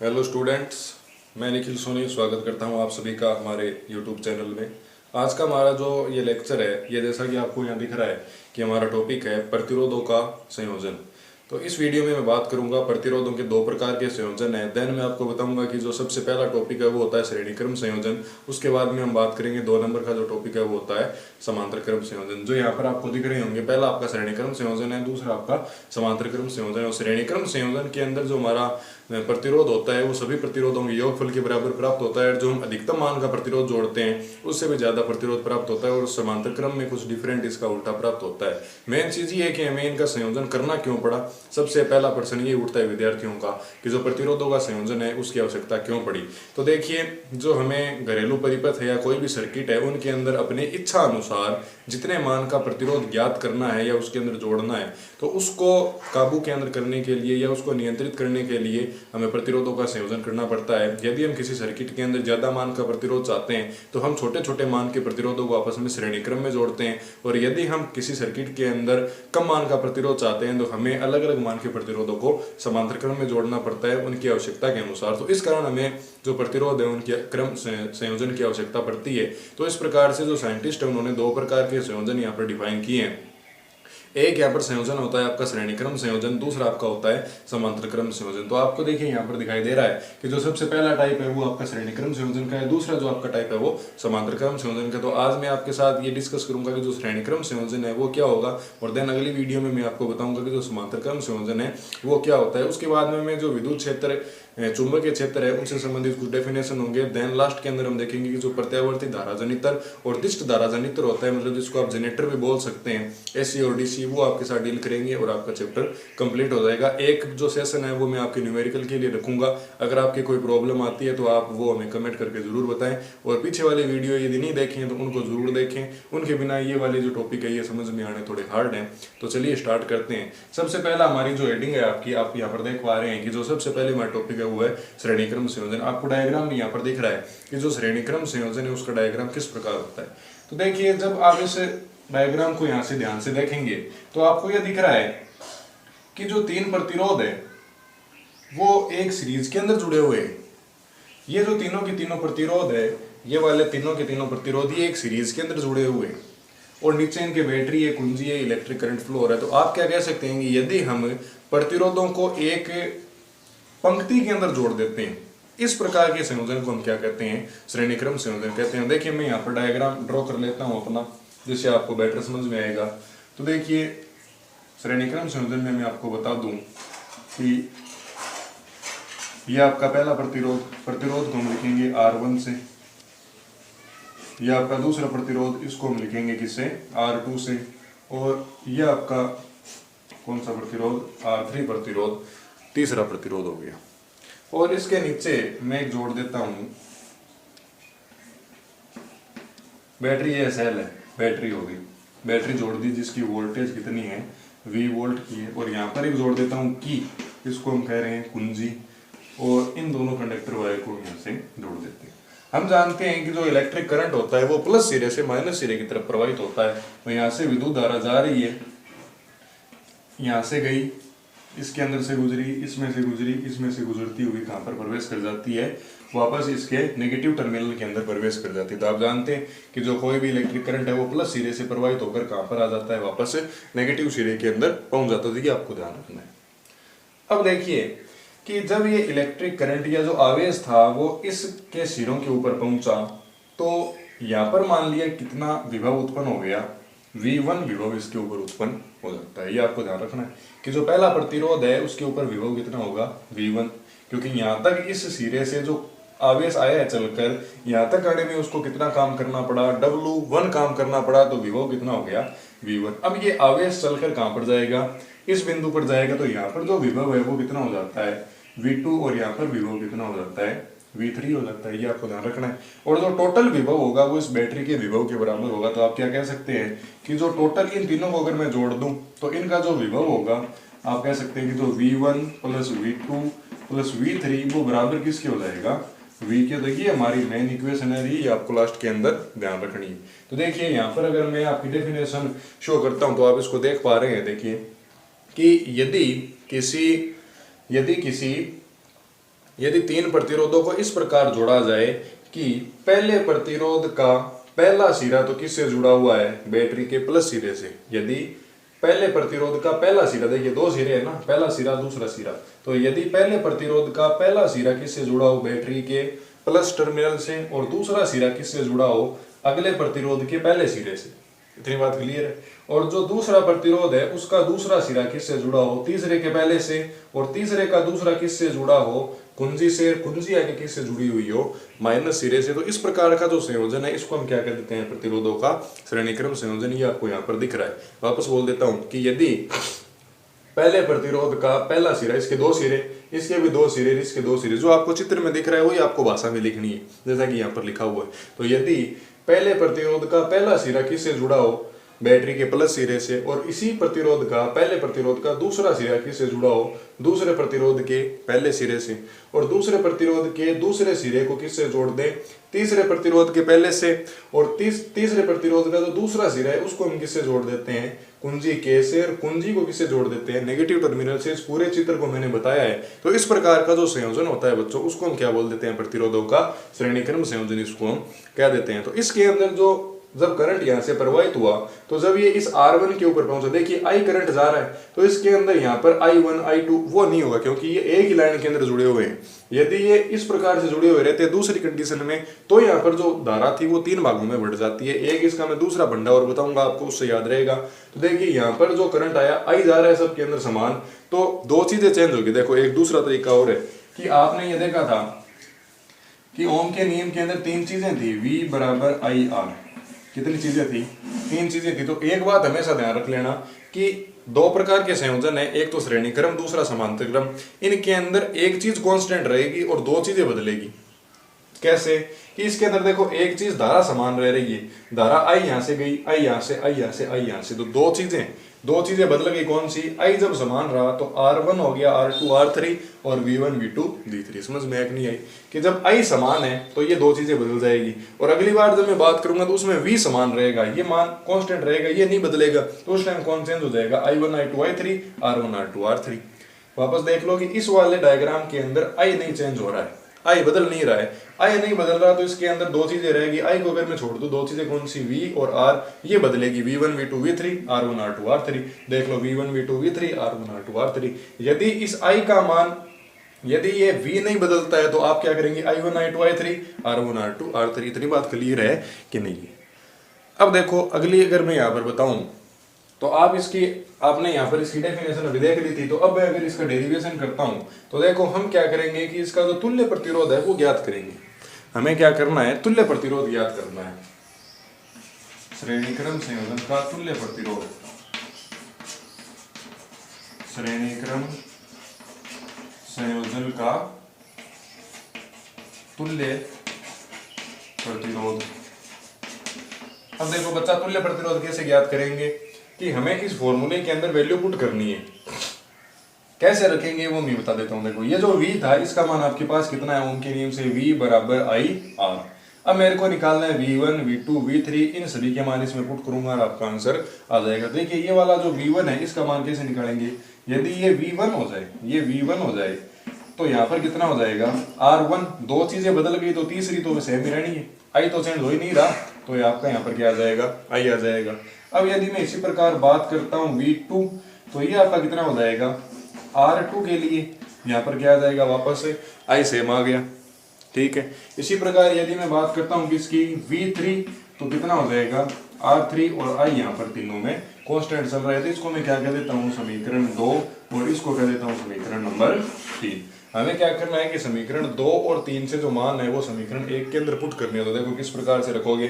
Hello students, मैं निखिल सोनी स्वागत करता हूं आप सभी का हमारे यूट्यूब चैनल में। आज का हमारा जो ये लेक्चर है, ये जैसा कि आपको यहाँ दिख रहा है कि हमारा टॉपिक है प्रतिरोधों का संयोजन। तो इस वीडियो में मैं बात करूंगा प्रतिरोधों के दो प्रकार के संयोजन है। देन मैं आपको बताऊंगा कि जो सबसे पहला टॉपिक है वो होता है श्रेणी क्रम संयोजन। उसके बाद में हम बात करेंगे 2 नंबर का जो टॉपिक है वो होता है समांतर क्रम संयोजन। जो यहाँ पर आपको दिख रहे होंगे, पहला आपका श्रेणी क्रम संयोजन है, दूसरा आपका समांतर क्रम संयोजन है। और श्रेणी क्रम संयोजन के अंदर जो हमारा प्रतिरोध होता है वो सभी प्रतिरोधों के योगफल के बराबर प्राप्त होता है। जो हम अधिकतम मान का प्रतिरोध जोड़ते हैं उससे भी ज्यादा प्रतिरोध प्राप्त होता है, और समांतर क्रम में कुछ डिफरेंट इसका उल्टा प्राप्त होता है। मेन चीज ये है कि हमें इनका संयोजन करना क्यों पड़ा। सबसे पहला प्रश्न ये उठता है विद्यार्थियों का कि जो प्रतिरोधों का संयोजन है उसकी आवश्यकता क्यों पड़ी। तो देखिए, जो हमें घरेलू परिपथ है या कोई भी सर्किट है उनके अंदर अपने इच्छा अनुसार जितने मान का प्रतिरोध ज्ञात करना है या उसके अंदर जोड़ना है, तो उसको काबू के अंदर करने के लिए या उसको नियंत्रित करने के लिए हमें प्रतिरोधों का संयोजन करना पड़ता है। यदि हम किसी सर्किट के अंदर ज्यादा मान का प्रतिरोध चाहते हैं तो हम छोटे छोटे मान के प्रतिरोधों को आपस में श्रेणी क्रम में जोड़ते हैं, और यदि हम किसी सर्किट के अंदर कम मान का प्रतिरोध चाहते हैं तो हमें अलग अलग मान के प्रतिरोधों को समांतर क्रम में जोड़ना पड़ता है उनकी आवश्यकता के अनुसार। तो इस कारण हमें जो प्रतिरोध है उनके क्रम संयोजन की आवश्यकता पड़ती है। तो इस प्रकार से जो साइंटिस्ट है उन्होंने 2 प्रकार के संयोजन यहाँ पर डिफाइन किए हैं। एक यहाँ पर संयोजन होता है आपका श्रेणी क्रम संयोजन, दूसरा आपका होता है समांतर क्रम संयोजन। तो आपको देखिए यहाँ पर दिखाई दे रहा है कि जो सबसे पहला टाइप है वो आपका श्रेणी क्रम संयोजन का है, दूसरा जो आपका टाइप है वो समांतर क्रम संयोजन का। तो आज मैं आपके साथ ये डिस्कस करूंगा कि जो श्रेणी क्रम संयोजन है वो क्या होगा, और देन अगली वीडियो में मैं आपको बताऊंगा कि जो समांतर क्रम संयोजन है वो क्या होता है। उसके बाद में मैं जो विद्युत क्षेत्र चुंबकीय क्षेत्र है उनसे संबंधित कुछ डेफिनेशन होंगे। देन लास्ट के अंदर हम देखेंगे कि जो प्रत्यावर्ती धारा जनित्र और दिष्ट धारा जनित्र होता है, मतलब जिसको आप जनरेटर भी बोल सकते हैं, एसी और डीसी, वो आपके साथ डील करेंगे और आपका चैप्टर कंप्लीट हो जाएगा। एक जो सेशन है वो मैं आपके न्यूमेरिकल के लिए रखूंगा। अगर आपकी कोई प्रॉब्लम आती है तो आप वो हमें कमेंट करके जरूर बताएं, और पीछे वाले वीडियो यदि नहीं देखें तो उनको जरूर देखें। उनके बिना ये वाले जो टॉपिक है ये समझ में आने थोड़े हार्ड हैं। तो चलिए स्टार्ट करते हैं। सबसे पहला हमारी जो हेडिंग है आपकी, आप यहाँ पर देख पा रहे हैं कि जो सबसे पहले हमारा टॉपिक है वो है श्रेणी क्रम संयोजन। आपको डायग्राम भी यहाँ पर दिख रहा है कि जो श्रेणी क्रम संयोजन है उसका डायग्राम किस प्रकार होता है। तो देखिए, जब आप इस डायग्राम को यहाँ से ध्यान से देखेंगे तो आपको यह दिख रहा है कि जो 3 प्रतिरोध है वो एक सीरीज के अंदर जुड़े हुए हैं। ये जो तीनों के तीनों प्रतिरोध है, ये वाले तीनों के तीनों प्रतिरोध ये एक सीरीज के अंदर जुड़े हुए हैं, और नीचे इनके बैटरी है, कुंजी है, इलेक्ट्रिक करंट फ्लो हो रहा है। तो आप क्या कह सकते हैं कि यदि हम प्रतिरोधों को एक पंक्ति के अंदर जोड़ देते हैं, इस प्रकार के संयोजन को हम क्या कहते हैं, श्रेणी क्रम संयोजन कहते हैं। देखिए, मैं यहाँ पर डायग्राम ड्रॉ कर लेता हूँ अपना, जिससे आपको बेटर समझ में आएगा। तो देखिए, श्रेणी क्रम संयोजन में मैं आपको बता दूं कि यह आपका पहला प्रतिरोध को हम लिखेंगे R1 से, यह आपका दूसरा प्रतिरोध इसको हम लिखेंगे किससे, R2 से, और यह आपका कौन सा प्रतिरोध, R3 प्रतिरोध, तीसरा प्रतिरोध हो गया। और इसके नीचे मैं एक जोड़ देता हूं बैटरी, ये सेल है, बैटरी होगी, बैटरी जोड़ दी जिसकी वोल्टेज कितनी है, V वोल्ट की है। और यहाँ पर एक जोड़ देता हूँ की, इसको हम कह रहे हैं कुंजी, और इन दोनों कंडक्टर वायर को यहाँ से जोड़ देते हैं। हम जानते हैं कि जो इलेक्ट्रिक करंट होता है वो प्लस सिरे से माइनस सिरे की तरफ प्रवाहित होता है। तो यहाँ से विद्युत धारा जा रही है, यहाँ से गई, इसके अंदर से गुजरी, इसमें से गुजरी, इसमें से गुजरती हुई कहाँ पर प्रवेश कर जाती है, वापस इसके नेगेटिव टर्मिनल के अंदर प्रवेश कर जाती है। तो आप जानते हैं कि जो कोई भी इलेक्ट्रिक करंट है वो प्लस सिरे से प्रवाहित होकर कहाँ पर आ जाता है, वापस नेगेटिव सिरे के अंदर पहुंच जाता है। ये आपको ध्यान रखना है। अब देखिए कि जब ये इलेक्ट्रिक करंट या जो आवेश था वो इसके सिरों के ऊपर पहुंचा, तो यहाँ पर मान लिया कितना विभव उत्पन्न हो गया, V1 विभव इसके ऊपर उत्पन्न हो जाता है। ये आपको ध्यान रखना है कि जो पहला प्रतिरोध है उसके ऊपर विभव कितना होगा, V1, क्योंकि यहाँ तक इस सिरे से जो आवेश आया है चलकर, यहाँ तक आने में उसको कितना काम करना पड़ा, W1 काम करना पड़ा, तो विभव कितना हो गया, V1। अब ये आवेश चलकर कहाँ पर जाएगा, इस बिंदु पर जाएगा, तो यहाँ पर जो विभव है वो कितना हो जाता है, V2, और यहाँ पर विभव कितना हो जाता है, V3 हो जाता है। ये आपको ध्यान रखना है। और जो टोटल विभव होगा वो इस बैटरी के विभव के बराबर होगा। तो आप क्या कह सकते हैं कि जो टोटल इन तीनों को अगर मैं जोड़ दूं तो इनका जो विभव होगा, आप कह सकते हैं कि जो V1 plus V2 plus V3 वो बराबर किसके हो जाएगा, V के। देखिए, हमारी मेन इक्वेशन है ये, आपको लास्ट के अंदर ध्यान रखनी है। तो देखिए, यहाँ पर अगर मैं आपकी डेफिनेशन शो करता हूँ तो आप इसको देख पा रहे हैं। देखिए कि यदि किसी यदि तीन प्रतिरोधों को इस प्रकार जोड़ा जाए कि पहले प्रतिरोध का पहला सिरा तो किससे जुड़ा हुआ है, बैटरी के प्लस सिरे से। यदि पहले प्रतिरोध का पहला सिरा, देखिए दो सिरे है ना, पहला सिरा दूसरा सिरा, तो यदि पहले प्रतिरोध का पहला सिरा किससे जुड़ा हो, बैटरी के प्लस टर्मिनल से, और दूसरा सिरा किससे जुड़ा हो, अगले प्रतिरोध के पहले सिरे से। इतनी बात क्लियर है। और जो दूसरा प्रतिरोध है उसका दूसरा सिरा किससे जुड़ा हो, तीसरे के पहले से, और तीसरे का दूसरा किससे जुड़ा हो, कुंजी से, कुंजी आगे किससे जुड़ी हुई हो, माइनस सिरे से। तो इस प्रकार का जो संयोजन है इसको हम क्या कह देते हैं, प्रतिरोधों का श्रेणीक्रम संयोजन। ये आपको यहाँ पर दिख रहा है। वापस बोल देता हूं कि यदि पहले प्रतिरोध का पहला सिरा, इसके दो सिरे, इसके भी दो सिरे, इसके दो सिरे, जो आपको चित्र में दिख रहा है वही आपको भाषा में लिखनी है जैसा कि यहाँ पर लिखा हुआ है। तो यदि पहले प्रतिरोध का पहला सिरा किससे जुड़ा हो, बैटरी के प्लस सिरे से, और इसी प्रतिरोध का पहले प्रतिरोध का दूसरा सिरा किससे जुड़ा हो, दूसरे प्रतिरोध के पहले सिरे से, और दूसरे प्रतिरोध के दूसरे सिरे को किससे जोड़ दें, तीसरे प्रतिरोध के पहले से, और तीसरे प्रतिरोध का जो दूसरा सिरा है उसको हम किससे जोड़ देते हैं, कुंजी के से, और कुंजी को किससे जोड़ देते हैं, नेगेटिव टर्मिनल से। इस पूरे चित्र को मैंने बताया है। तो इस प्रकार का जो संयोजन होता है बच्चों, उसको हम क्या बोल देते हैं, प्रतिरोधों का श्रेणीक्रम संयोजन इसको हम कह देते हैं। तो इसके अंदर जो जब करंट यहाँ से प्रवाहित हुआ, तो जब ये इस R1 के ऊपर पहुंचा, देखिए I करंट जा रहा है, तो इसके अंदर यहाँ पर I1 I2 वो नहीं होगा, क्योंकि ये एक ही लाइन के अंदर जुड़े हुए हैं। यदि ये इस प्रकार से जुड़े हुए रहते दूसरी कंडीशन में, तो यहाँ पर जो धारा थी वो तीन भागों में बढ़ जाती है। एक इसका मैं दूसरा भंडा और बताऊंगा आपको, उससे याद रहेगा। तो देखिए यहाँ पर जो करंट आया, I जा रहा है सबके अंदर समान, तो दो चीजें चेंज होगी। देखो एक दूसरा तरीका और है कि आपने ये देखा था कि ओम के नियम के अंदर तीन चीजें थी, V बराबर IR। कितनी चीजें थी, तीन चीजें थी। तो एक बात हमेशा ध्यान रख लेना कि दो प्रकार के संयोजन है, एक तो श्रेणीक्रम, दूसरा समांतर क्रम। इनके अंदर एक चीज कांस्टेंट रहेगी और दो चीजें बदलेगी। कैसे कि इसके अंदर देखो एक चीज धारा समान रह रही है, धारा आई यहां से गई, आई यहां से, आई यहां से, आई यहां से, तो दो चीजें बदल गई। कौन सी, आई जब समान रहा तो R1 हो गया R2 R3 और V1 V2 V3। समझ में एक नहीं आई कि जब आई समान है तो ये दो चीजें बदल जाएगी, और अगली बार जब मैं बात करूंगा तो उसमें V समान रहेगा, ये मान कांस्टेंट रहेगा, ये नहीं बदलेगा। तो उस टाइम कौन चेंज हो जाएगा, I1 I2 I3 R1 R2 R3। वापस देख लो कि इस वाले डायग्राम के अंदर आई नहीं चेंज हो रहा है, आई बदल नहीं रहा है। आई नहीं बदल रहा तो इसके अंदर दो चीजें रहेगी। आई को अगर मैं छोड़ दूं, दो चीजें कौन सी, V और R, ये बदलेगी, V1 V2 V3 R1 R2 R3। देख लो V1 V2 V3 R1 R2 R3। यदि इस आई का मान, यदि ये V नहीं बदलता है तो आप क्या करेंगे, I1 I2 I3 R1 R2 R3। इतनी बात क्लियर है कि नहीं है। अब देखो अगली अगर मैं यहाँ पर बताऊं तो आप इसकी, आपने यहाँ पर इसकी डेफिनेशन अभी देख ली थी। तो अब मैं अगर इसका डेरिवेशन करता हूँ तो देखो हम क्या करेंगे कि इसका जो तुल्य प्रतिरोध है वो ज्ञात करेंगे। हमें क्या करना है, तुल्य प्रतिरोध ज्ञात करना है। श्रेणीक्रम संयोजन का तुल्य प्रतिरोध, श्रेणीक्रम संयोजन का तुल्य प्रतिरोध। अब देखो बच्चा, तुल्य प्रतिरोध कैसे ज्ञात करेंगे कि हमें इस फॉर्मूले के अंदर वैल्यू पुट करनी है। कैसे रखेंगे वो मैं बता देता हूं। देखो ये जो V था इसका मान आपके पास कितना है, ओम के नियम से V बराबर IR। अब मेरे को निकालना है V1 V2 V3, इन सभी के मान इसमें पुट करूंगा और आपका आंसर आ जाएगा। देखिए ये वाला जो V1 है इसका मान कैसे निकालेंगे, यदि ये V1 हो जाए, ये V1 हो जाए तो यहाँ पर कितना हो जाएगा R1। दो चीजें बदल गई तो तीसरी तो सेम ही रहनी है, आई तो चेंज हो ही नहीं रहा, तो ये आपका यहाँ पर क्या आ जाएगा, आई आ जाएगा। अब यदि मैं इसी प्रकार बात करता हूँ V2, तो ये आपका कितना हो जाएगा R2 के लिए, यहाँ पर क्या आ जाएगा, वापस से आई सेम आ गया। ठीक है, इसी प्रकार यदि मैं बात करता हूँ किसकी, V3, तो कितना हो जाएगा R3 और I यहाँ पर तीनों में कांस्टेंट चल रहे थे। इसको मैं क्या कह देता हूँ, समीकरण 2, और इसको कह देता हूँ समीकरण नंबर 3। हमें क्या करना है कि समीकरण 2 और 3 से जो मान है वो समीकरण 1 के अंदर पुट करनी है। तो देखो किस प्रकार से रखोगे,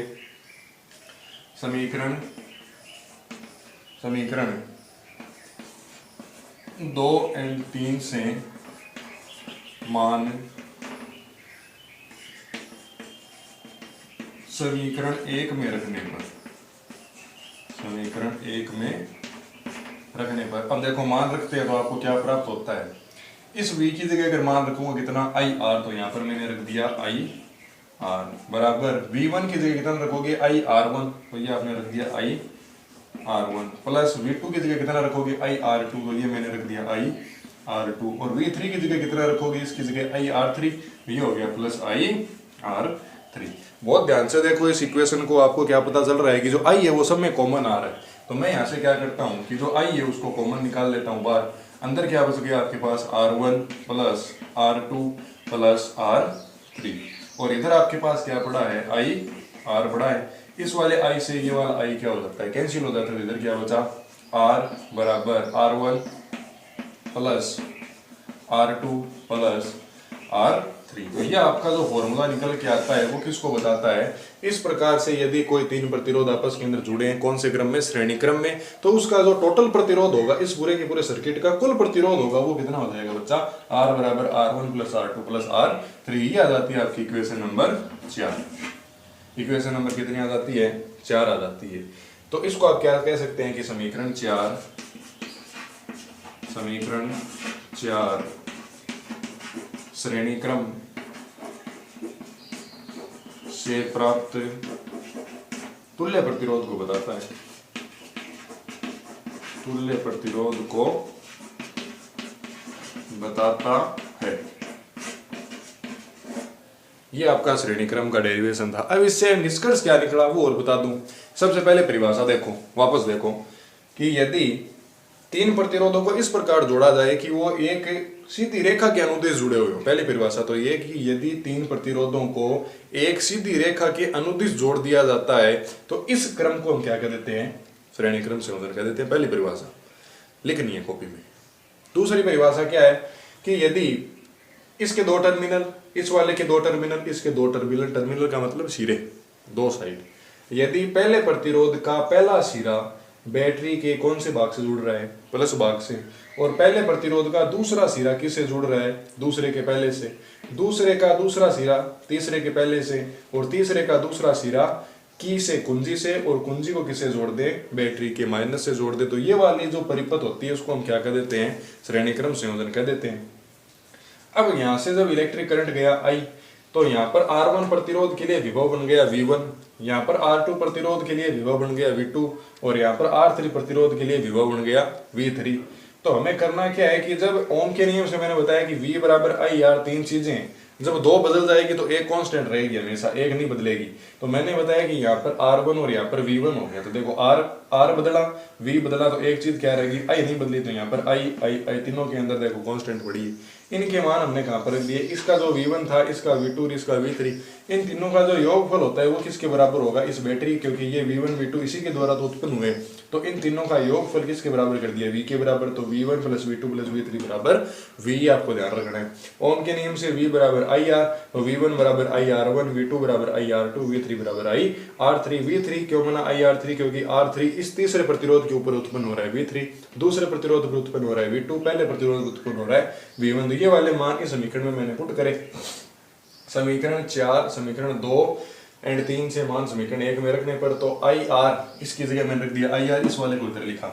समीकरण 2 और 3 से मान समीकरण 1 में रखने पर, समीकरण 1 में रखने पर, अब देखो मान रखते हैं तो आपको क्या प्राप्त होता है। इस V की जगह अगर मान रखूंगा कितना IR, तो यहाँ पर मैंने रख दिया IR बराबर V1 की जगह कितना रखोगे IR1, तो ये आपने रख दिया IR1 प्लस V2 की जगह कितना रखोगे IR2, तो ये मैंने रख दिया R2 और V3 की जगह कितना रखोगे, इसकी जगह IR3, ये हो गया प्लस IR3। बहुत ध्यान से देखो इस इक्वेशन को, आपको क्या पता चल रहा है कि जो I है वो सब में कॉमन आ रहा है। तो मैं यहाँ से क्या करता हूँ कि जो I है उसको कॉमन निकाल लेता हूँ बाहर। अंदर क्या बच गया आपके पास R1 plus R2 plus R3, और इधर आपके पास क्या पड़ा है, IR पड़ा है। इस वाले I से ये वाला I क्या हो जाता है, कैंसिल हो जाता है। इधर क्या बचा, R बराबर R1 plus R2 plus R3। तो ये आपका जो फॉर्मूला निकल के आता है वो किसको बताता है, इस प्रकार से यदि कोई तीन प्रतिरोध आपस के अंदर जुड़े हैं, कौन से क्रम में, श्रेणी क्रम में, तो उसका जो टोटल प्रतिरोध होगा इस पूरे के पूरे सर्किट का कुल प्रतिरोध होगा वो कितना हो जाएगा बच्चा, R बराबर R1 plus R2 plus R3। ये आ जाती है आपकी इक्वेशन नंबर 4। इक्वेशन नंबर कितनी आ जाती है, 4 आ जाती है। तो इसको आप क्या कह सकते हैं कि समीकरण 4 श्रेणी क्रम से प्राप्त तुल्य प्रतिरोध को बताता है, तुल्य प्रतिरोध को बताता है। ये आपका श्रेणी क्रम का डेरिवेशन था। अब इससे निष्कर्ष क्या निकला वो और बता दूं। सबसे पहले परिभाषा देखो, वापस देखो कि यदि तीन प्रतिरोधों को इस प्रकार जोड़ा जाए कि वो एक सीधी रेखा के अनुदिश जुड़े हुए हो। पहली परिभाषा तो ये कि यदि तीन प्रतिरोधों को एक सीधी रेखा के अनुदिश जोड़ दिया जाता है तो इस क्रम को हम क्या कह देते हैं, श्रेणी क्रम संयोजन कह देते हैं। पहली परिभाषा लिखनी है कॉपी में। दूसरी परिभाषा क्या है कि यदि इसके दो टर्मिनल, इस वाले के दो टर्मिनल, इसके दो टर्मिनल, टर्मिनल का मतलब सिरे, दो साइड, यदि पहले प्रतिरोध का पहला सिरा बैटरी के कौन से भाग से जुड़ रहा है, प्लस भाग से, और पहले प्रतिरोध का दूसरा सिरा किससे जुड़ रहा है, दूसरे के पहले से, दूसरे का दूसरा सिरा तीसरे के पहले से, और तीसरे का दूसरा सिरा की से कुंजी से, और कुंजी को किससे जोड़ दे, बैटरी के माइनस से जोड़ दे। तो ये वाली जो परिपथ होती है उसको हम क्या कह देते हैं, श्रेणी क्रम संयोजन कह देते हैं। अब यहां से जब इलेक्ट्रिक करंट गया I, तो यहाँ पर R1 प्रतिरोध के लिए विभव बन गया V1, यहाँ पर R2 प्रतिरोध के लिए विभव बन गया V2, और यहाँ पर R3 प्रतिरोध के लिए विभव बन गया V3। तो हमें करना क्या है कि जब ओम के नियम से मैंने बताया कि V बराबर IR, तीन चीजें जब दो बदल जाएगी तो एक कांस्टेंट रहेगी हमेशा, एक नहीं बदलेगी। तो मैंने बताया कि यहाँ पर R1 और यहाँ पर V1 हो गया। तो देखो R बदला, V बदला, तो एक चीज क्या रहेगी, I नहीं बदली, तो यहाँ पर I तीनों के अंदर देखो कांस्टेंट पड़ी है। इनके मान हमने कहाँ पर रख दिए, इसका जो V1 था, इसका V2 और इसका V3, इन तीनों का जो योगफल होता है वो किसके बराबर होगा, इस बैटरी, क्योंकि ये V1 V2 इसी के द्वारा तो उत्पन्न हुए, तो इन तीनों का योगफल किसके बराबर कर दिया, V के बराबर। तो V1 plus V2 plus V3 बराबर V, आपको ध्यान रखना है। ओम के नियम से V बराबर IR, तो V1 बराबर IR1, V2 बराबर IR2, V3 बराबर IR3। V3 क्यों बना IR3, क्योंकि R3 इस तीसरे प्रतिरोध के ऊपर उत्पन्न हो रहा है V3, दूसरे प्रतिरोध पर उत्पन्न हो रहा है V2, पहले प्रतिरोध उत्पन्न हो रहा है V1। ये वाले मान इस समीकरण में मैंने पुट करे। समीकरण 4, समीकरण 2 एंड 3 से मान समीकरण 1 में रखने पर, तो IR इसकी जगह मैंने रख दिया IR, इस वाले को इधर लिखा,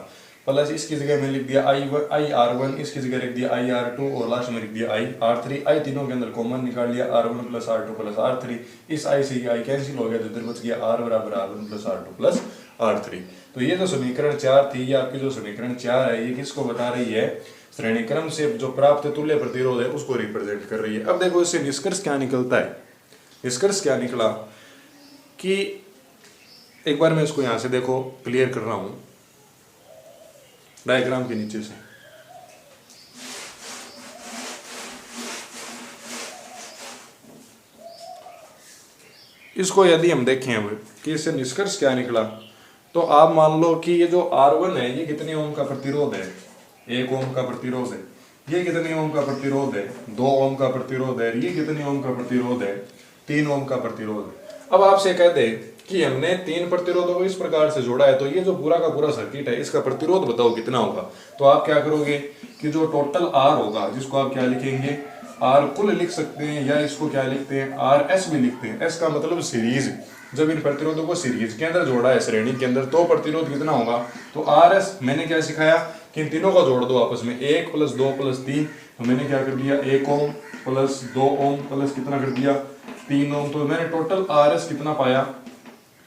प्लस इसकी जगह मैंने लिख दिया IR1, इसकी जगह रख दिया IR2, और लास्ट में लिख दिया IR3। I तीनों के अंदर कॉमन निकाल लिया, R1 plus R2 plus R3। इस I से ये I कैंसिल हो गया, तो इधर बच गया R बराबर R1 plus R2 plus R3। तो ये जो समीकरण 4 थी, ये आपकी जो समीकरण 4 है, ये किसको बता रही है, श्रेणी क्रम से जो प्राप्त तुल्य प्रतिरोध है उसको रिप्रेजेंट कर रही है। अब देखो इससे निष्कर्ष क्या निकलता है। निष्कर्ष क्या निकला कि एक बार मैं इसको यहां से देखो क्लियर कर रहा हूं डायग्राम के नीचे से। इसको यदि हम देखें अब कि इससे निष्कर्ष क्या निकला, तो आप मान लो कि ये जो R1 है ये कितने ओम का प्रतिरोध है, 1 ओम का प्रतिरोध है। ये कितने ओम का प्रतिरोध है, 2 ओम का प्रतिरोध है। ये कितने ओम का प्रतिरोध है, 3 ओम का प्रतिरोध है। अब आपसे कह दे कि हमने 3 प्रतिरोधों को इस प्रकार से जोड़ा है, तो ये जो पूरा का पूरा सर्किट है इसका प्रतिरोध बताओ कितना होगा। तो आप क्या करोगे कि जो टोटल R होगा, जिसको आप क्या लिखेंगे, R कुल लिख सकते हैं, या इसको क्या लिखते हैं, RS भी लिखते हैं। S का मतलब सीरीज। जब इन प्रतिरोधों को सीरीज के अंदर जोड़ा है, श्रेणी के अंदर, तो प्रतिरोध कितना होगा। तो RS मैंने क्या सिखाया कि इन तीनों को जोड़ दो आपस में, 1 प्लस 2 प्लस 3। तो मैंने क्या कर दिया, 1 ओम प्लस 2 ओम प्लस कितना कर दिया, 3 ओम। तो मैंने टोटल RS कितना पाया,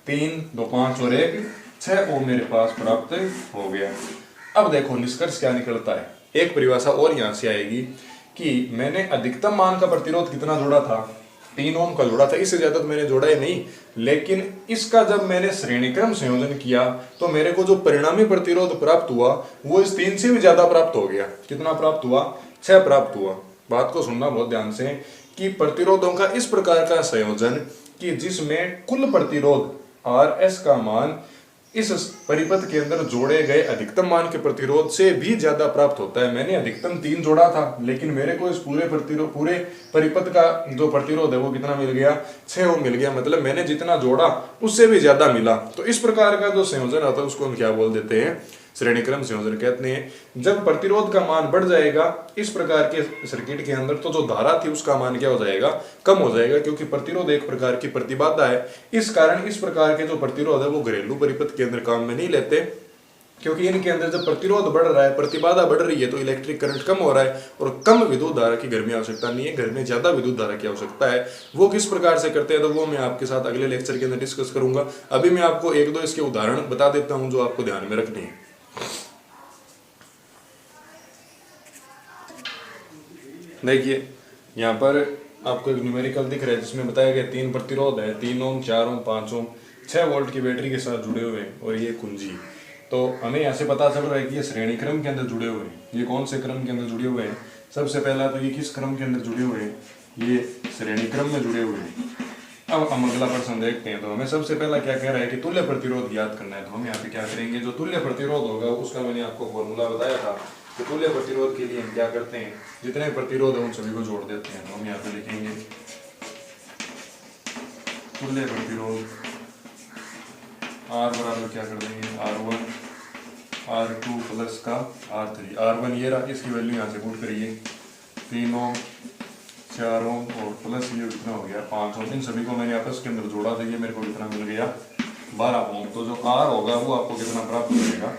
3 2 5 और 1 6 ओम मेरे पास प्राप्त हो गया। अब देखो निष्कर्ष क्या निकलता है। एक परिभाषा और यहाँ से आएगी कि मैंने अधिकतम मान का प्रतिरोध कितना जोड़ा था, 3 ओम का जोड़ा था, इससे ज्यादा तो मैंने जोड़ा ही नहीं। लेकिन इसका जब मैंने श्रेणीक्रम संयोजन किया तो मेरे को जो परिणामी प्रतिरोध प्राप्त हुआ वो इस 3 से भी ज्यादा प्राप्त हो गया। कितना प्राप्त हुआ? 6 प्राप्त हुआ। बात को सुनना बहुत ध्यान से कि प्रतिरोधों का इस प्रकार का संयोजन कि जिसमें कुल प्रतिरोध RS का मान इस परिपथ के अंदर जोड़े गए अधिकतम मान के प्रतिरोध से भी ज्यादा प्राप्त होता है। मैंने अधिकतम 3 जोड़ा था, लेकिन मेरे को इस पूरे परिपथ का जो प्रतिरोध है वो कितना मिल गया? 6 ओम मिल गया। मतलब मैंने जितना जोड़ा उससे भी ज्यादा मिला। तो इस प्रकार का जो संयोजन आता है उसको हम क्या बोल देते हैं? श्रेणीक्रम संयोजन कहते हैं। जब प्रतिरोध का मान बढ़ जाएगा इस प्रकार के सर्किट के अंदर, तो जो धारा थी उसका मान क्या हो जाएगा? कम हो जाएगा, क्योंकि प्रतिरोध एक प्रकार की प्रतिबाधा है। इस कारण इस प्रकार के जो प्रतिरोध है वो घरेलू परिपथ के अंदर काम में नहीं लेते, क्योंकि इनके अंदर जब प्रतिरोध बढ़ रहा है, प्रतिबाधा बढ़ रही है, तो इलेक्ट्रिक करंट कम हो रहा है और कम विद्युत धारा की घर में आवश्यकता नहीं है, घर में ज्यादा विद्युत धारा की आवश्यकता है। वो किस प्रकार से करते हैं तो वो मैं आपके साथ अगले लेक्चर के अंदर डिस्कस करूंगा। अभी मैं आपको 1-2 इसके उदाहरण बता देता हूं जो आपको ध्यान में रखने हैं। देखिए यहाँ पर आपको एक न्यूमेरिकल दिख रहा है जिसमें बताया गया 3 प्रतिरोध है, 3 ओम, 4 ओम, 5 ओम, 6 वोल्ट की बैटरी के साथ जुड़े हुए हैं और ये कुंजी। तो हमें यहाँ से पता चल रहा है कि ये श्रेणी क्रम के अंदर जुड़े हुए हैं। ये कौन से क्रम के अंदर जुड़े हुए हैं? सबसे पहला तो ये किस क्रम के अंदर जुड़े हुए हैं? ये श्रेणी क्रम में जुड़े हुए हैं। अब हम अगला प्रश्न देखते हैं। तो हमें सबसे पहला क्या कह रहा है कि तुल्य प्रतिरोध ज्ञात करना है। तो हम यहाँ पे क्या करेंगे? जो तुल्य प्रतिरोध होगा उसका मैंने आपको फॉर्मूला बताया था कि तुल्य प्रतिरोध के लिए हम क्या करते हैं? जितने प्रतिरोध है उन सभी को जोड़ देते हैं। तो हम यहाँ पे लिखेंगे तुल्य प्रतिरोध R बराबर क्या कर देंगे? R1 R2 प्लस का R3। R1 ये रहा, इसकी वैल्यू यहाँ से पुट करिए 3 ओम, 4 ओम और प्लस ये कितना हो गया? 5 ओम। इन सभी को मैंने आपस के अंदर जोड़ा, तो ये मेरे को कितना मिल गया? 12 ओम। तो जो R होगा वो आपको कितना प्राप्त हो जाएगा?